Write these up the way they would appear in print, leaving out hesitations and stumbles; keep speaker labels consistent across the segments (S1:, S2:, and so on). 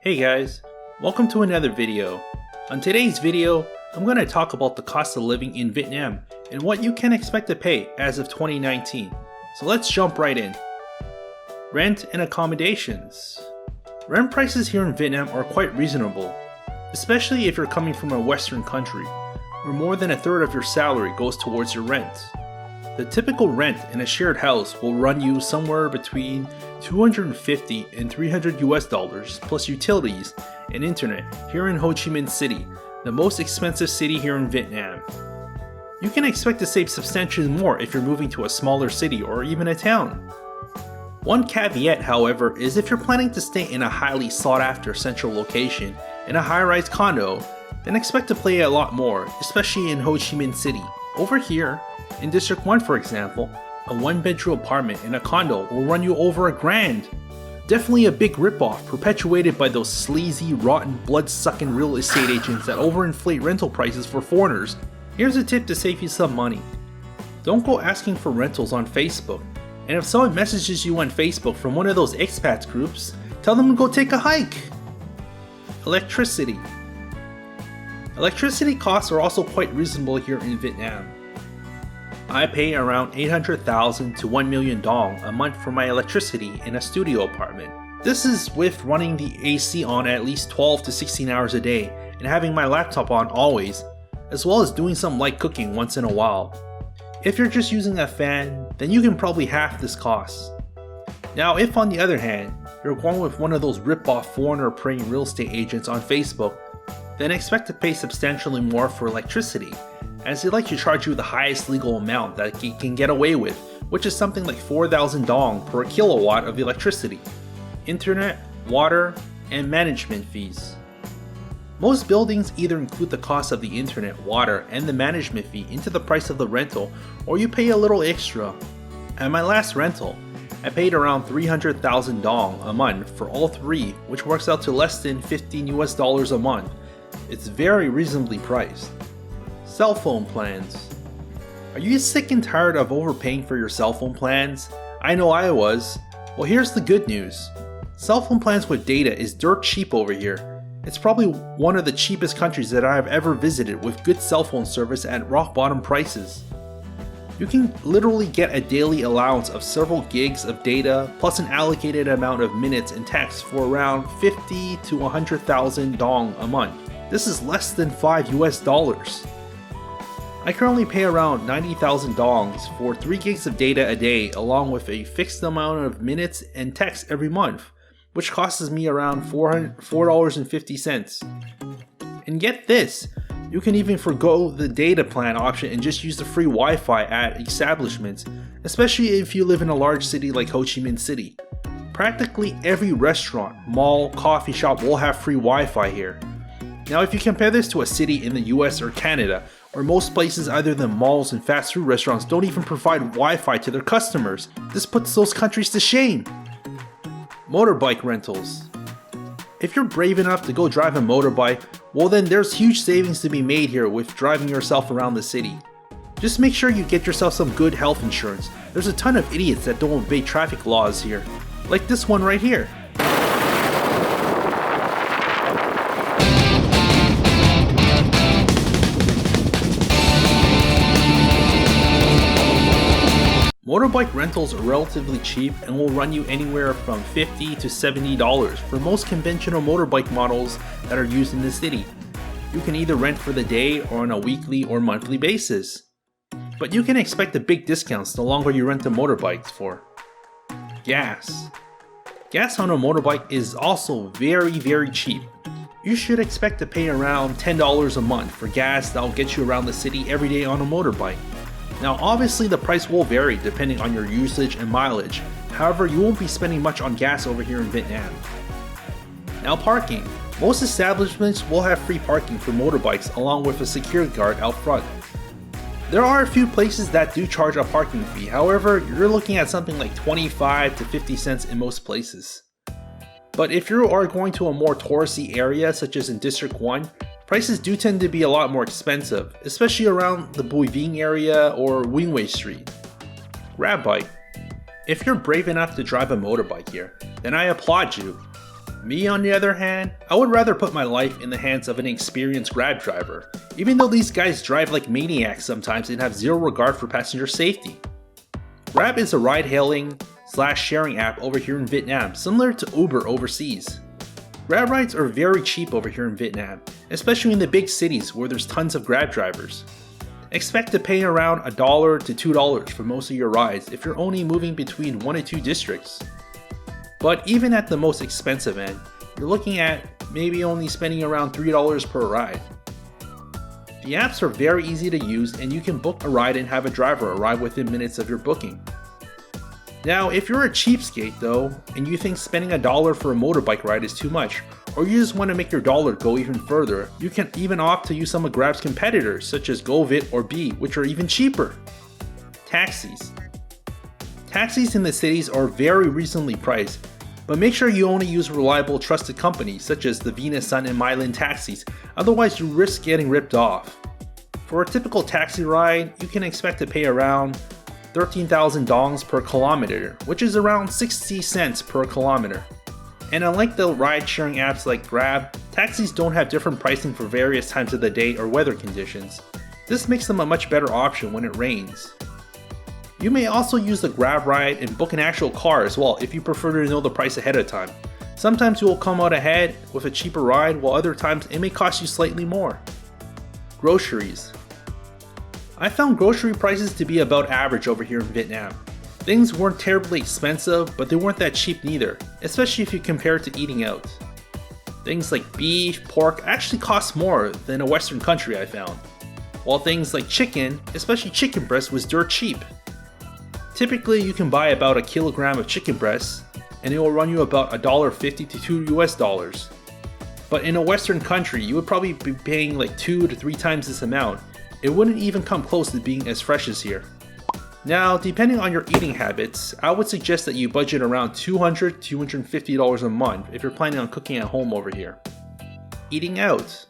S1: Hey guys, welcome to another video. On today's video, I'm going to talk about the cost of living in Vietnam and what you can expect to pay as of 2019. So let's jump right in. Rent and accommodations. Rent prices here in Vietnam are quite reasonable, especially if you're coming from a Western country, where more than a third of your salary goes towards your rent. The typical rent in a shared house will run you somewhere between $250 and $300 plus utilities and internet here in Ho Chi Minh City, the most expensive city here in Vietnam. You can expect to save substantially more if you're moving to a smaller city or even a town. One caveat, however, is if you're planning to stay in a highly sought after central location in a high-rise condo, then expect to pay a lot more, especially in Ho Chi Minh City. Over here, in District 1 for example, a one-bedroom apartment in a condo will run you over $1,000. Definitely a big ripoff perpetuated by those sleazy, rotten, blood-sucking real estate agents that overinflate rental prices for foreigners. Here's a tip to save you some money. Don't go asking for rentals on Facebook, and if someone messages you on Facebook from one of those expats groups, tell them to go take a hike. Electricity. Electricity costs are also quite reasonable here in Vietnam. I pay around 800,000 to 1 million dong a month for my electricity in a studio apartment. This is with running the AC on at least 12 to 16 hours a day and having my laptop on always, as well as doing some light cooking once in a while. If you're just using a fan, then you can probably half this cost. Now if on the other hand, you're going with one of those rip-off foreigner preying real estate agents on Facebook, then expect to pay substantially more for electricity, as they like to charge you the highest legal amount that you can get away with, which is something like 4,000 dong per kilowatt of electricity, internet, water, and management fees. Most buildings either include the cost of the internet, water, and the management fee into the price of the rental, or you pay a little extra. At my last rental, I paid around 300,000 dong a month for all three, which works out to less than $15 a month. It's very reasonably priced. Cell phone plans. Are you sick and tired of overpaying for your cell phone plans? I know I was. Well, here's the good news. Cell phone plans with data is dirt cheap over here. It's probably one of the cheapest countries that I have ever visited with good cell phone service at rock bottom prices. You can literally get a daily allowance of several gigs of data plus an allocated amount of minutes and text for around 50 to 100,000 dong a month. This is less than $5. I currently pay around 90,000 dongs for 3 gigs of data a day along with a fixed amount of minutes and text every month, which costs me around $4.50. And get this, you can even forgo the data plan option and just use the free Wi-Fi at establishments, especially if you live in a large city like Ho Chi Minh City. Practically every restaurant, mall, coffee shop will have free Wi-Fi here. Now if you compare this to a city in the US or Canada, where most places other than malls and fast food restaurants don't even provide Wi-Fi to their customers, this puts those countries to shame. Motorbike rentals. If you're brave enough to go drive a motorbike, well then there's huge savings to be made here with driving yourself around the city. Just make sure you get yourself some good health insurance. There's a ton of idiots that don't obey traffic laws here, like this one right here. Motorbike rentals are relatively cheap and will run you anywhere from $50 to $70 for most conventional motorbike models that are used in the city. You can either rent for the day or on a weekly or monthly basis. But you can expect the big discounts the longer you rent the motorbikes for. Gas. Gas on a motorbike is also very cheap. You should expect to pay around $10 a month for gas that will get you around the city every day on a motorbike. Now obviously the price will vary depending on your usage and mileage, however you won't be spending much on gas over here in Vietnam. Now parking. Most establishments will have free parking for motorbikes along with a security guard out front. There are a few places that do charge a parking fee, however you're looking at something like 25 to 50 cents in most places. But if you are going to a more touristy area such as in District 1, prices do tend to be a lot more expensive, especially around the Bui Vinh area or Wingway Street. Grab bike. If you're brave enough to drive a motorbike here, then I applaud you. Me, on the other hand, I would rather put my life in the hands of an experienced Grab driver, even though these guys drive like maniacs sometimes and have zero regard for passenger safety. Grab is a ride-hailing / sharing app over here in Vietnam, similar to Uber overseas. Grab rides are very cheap over here in Vietnam, especially in the big cities where there's tons of Grab drivers. Expect to pay around $1 to $2 for most of your rides if you're only moving between 1 to 2 districts. But even at the most expensive end, you're looking at maybe only spending around $3 per ride. The apps are very easy to use and you can book a ride and have a driver arrive within minutes of your booking. Now, if you're a cheapskate though, and you think spending $1 for a motorbike ride is too much, or you just want to make your dollar go even further, you can even opt to use some of Grab's competitors such as GoVit or Bee, which are even cheaper. Taxis. Taxis in the cities are very reasonably priced, but make sure you only use reliable, trusted companies such as the Venus, Sun, and Myland taxis, otherwise you risk getting ripped off. For a typical taxi ride, you can expect to pay around 13,000 dongs per kilometer, which is around 60 cents per kilometer. And unlike the ride-sharing apps like Grab, taxis don't have different pricing for various times of the day or weather conditions. This makes them a much better option when it rains. You may also use the Grab ride and book an actual car as well if you prefer to know the price ahead of time. Sometimes you will come out ahead with a cheaper ride, while other times it may cost you slightly more. Groceries. I found grocery prices to be about average over here in Vietnam. Things weren't terribly expensive, but they weren't that cheap neither, especially if you compare it to eating out. Things like beef, pork actually cost more than a Western country I found, while things like chicken, especially chicken breast, was dirt cheap. Typically, you can buy about a kilogram of chicken breast, and it will run you about $1.50 to $2 US. But in a Western country, you would probably be paying like 2 to 3 times this amount. It wouldn't even come close to being as fresh as here. Now, depending on your eating habits, I would suggest that you budget around $200 to $250 a month if you're planning on cooking at home over here. Eating out.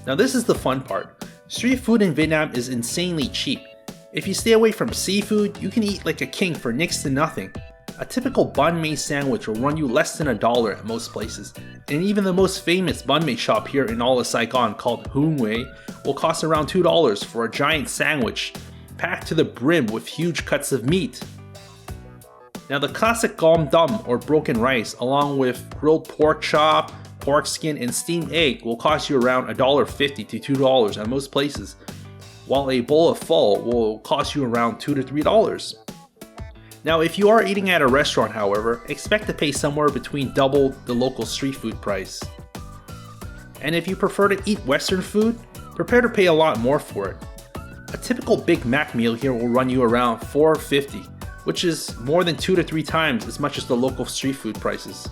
S1: Now this is the fun part. Street food in Vietnam is insanely cheap. If you stay away from seafood, you can eat like a king for next to nothing. A typical banh mi sandwich will run you less than $1 at most places, and even the most famous banh mi shop here in all of Saigon called Hung Wei will cost around $2 for a giant sandwich packed to the brim with huge cuts of meat. Now the classic gom dum or broken rice along with grilled pork chop, pork skin, and steamed egg will cost you around $1.50 to $2 at most places, while a bowl of pho will cost you around $2 to $3. Now if you are eating at a restaurant, however, expect to pay somewhere between double the local street food price. And if you prefer to eat Western food, prepare to pay a lot more for it. A typical Big Mac meal here will run you around $4.50, which is more than 2 to 3 times as much as the local street food prices.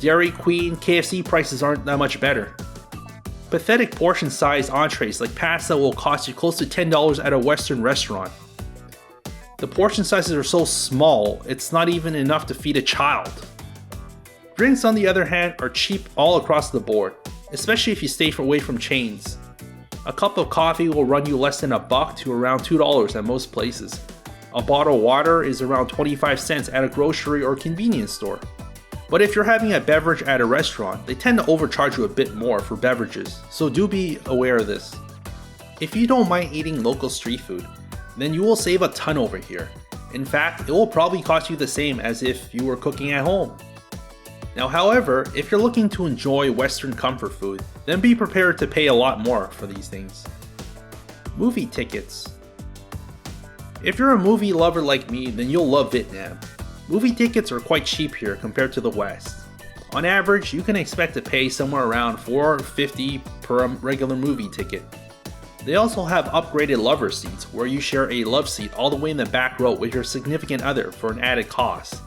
S1: Dairy Queen, KFC prices aren't that much better. Pathetic portion-sized entrees like pasta will cost you close to $10 at a Western restaurant. The portion sizes are so small, it's not even enough to feed a child. Drinks, on the other hand, are cheap all across the board, especially if you stay away from chains. A cup of coffee will run you less than $1 to around $2 at most places. A bottle of water is around 25 cents at a grocery or convenience store. But if you're having a beverage at a restaurant, they tend to overcharge you a bit more for beverages, so do be aware of this. If you don't mind eating local street food, then you will save a ton over here. In fact, it will probably cost you the same as if you were cooking at home. Now, however, if you're looking to enjoy Western comfort food, then be prepared to pay a lot more for these things. Movie tickets. If you're a movie lover like me, then you'll love Vietnam. Movie tickets are quite cheap here compared to the West. On average, you can expect to pay somewhere around $4.50 per regular movie ticket. They also have upgraded lover seats where you share a love seat all the way in the back row with your significant other for an added cost.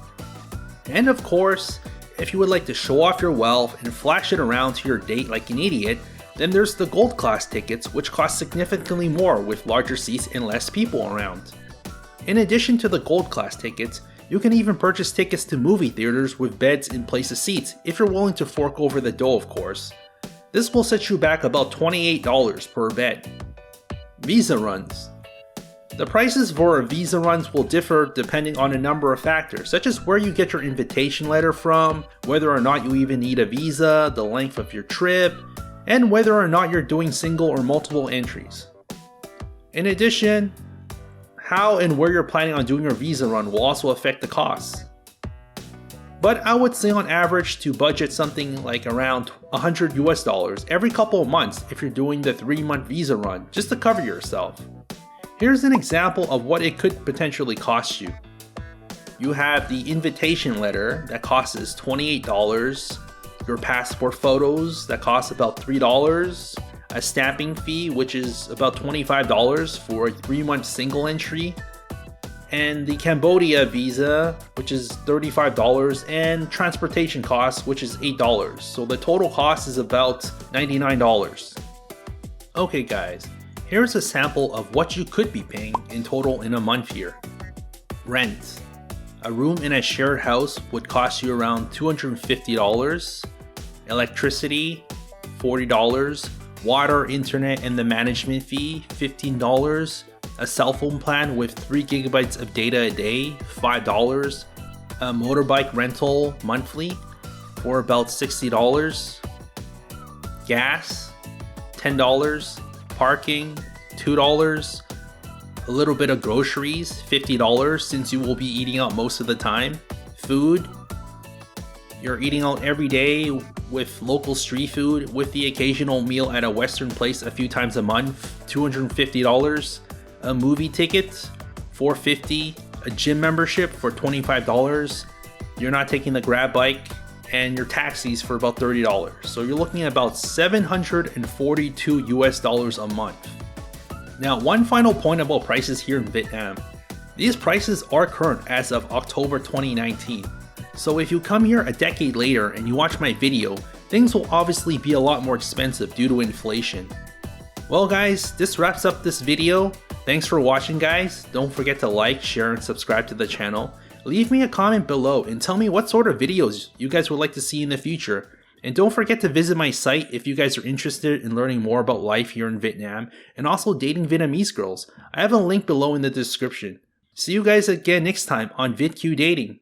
S1: And of course, if you would like to show off your wealth and flash it around to your date like an idiot, then there's the gold class tickets, which cost significantly more with larger seats and less people around. In addition to the gold class tickets, you can even purchase tickets to movie theaters with beds in place of seats if you're willing to fork over the dough, of course. This will set you back about $28 per bed. Visa runs. The prices for visa runs will differ depending on a number of factors, such as where you get your invitation letter from, whether or not you even need a visa, the length of your trip, and whether or not you're doing single or multiple entries. In addition, how and where you're planning on doing your visa run will also affect the costs. But I would say on average to budget something like around $100 every couple of months if you're doing the 3-month visa run, just to cover yourself. Here's an example of what it could potentially cost you. You have the invitation letter that costs $28, your passport photos that cost about $3, a stamping fee which is about $25 for a 3-month single entry, and the Cambodia visa, which is $35, and transportation costs, which is $8. So the total cost is about $99. Okay guys, here's a sample of what you could be paying in total in a month here. Rent. A room in a shared house would cost you around $250. Electricity, $40. Water, internet, and the management fee, $15. A cell phone plan with 3 gigabytes of data a day, $5. A motorbike rental monthly for about $60. Gas, $10. Parking, $2. A little bit of groceries, $50 since you will be eating out most of the time. Food, you're eating out every day with local street food with the occasional meal at a Western place a few times a month, $250. A movie ticket, $450, a gym membership for $25, you're not taking the grab bike, and your taxis for about $30. So you're looking at about $742 a month. Now, one final point about prices here in Vietnam. These prices are current as of October 2019. So if you come here a decade later and you watch my video, things will obviously be a lot more expensive due to inflation. Well guys, this wraps up this video. Thanks for watching guys. Don't forget to like, share, and subscribe to the channel. Leave me a comment below and tell me what sort of videos you guys would like to see in the future. And don't forget to visit my site if you guys are interested in learning more about life here in Vietnam and also dating Vietnamese girls. I have a link below in the description. See you guys again next time on VidQ Dating.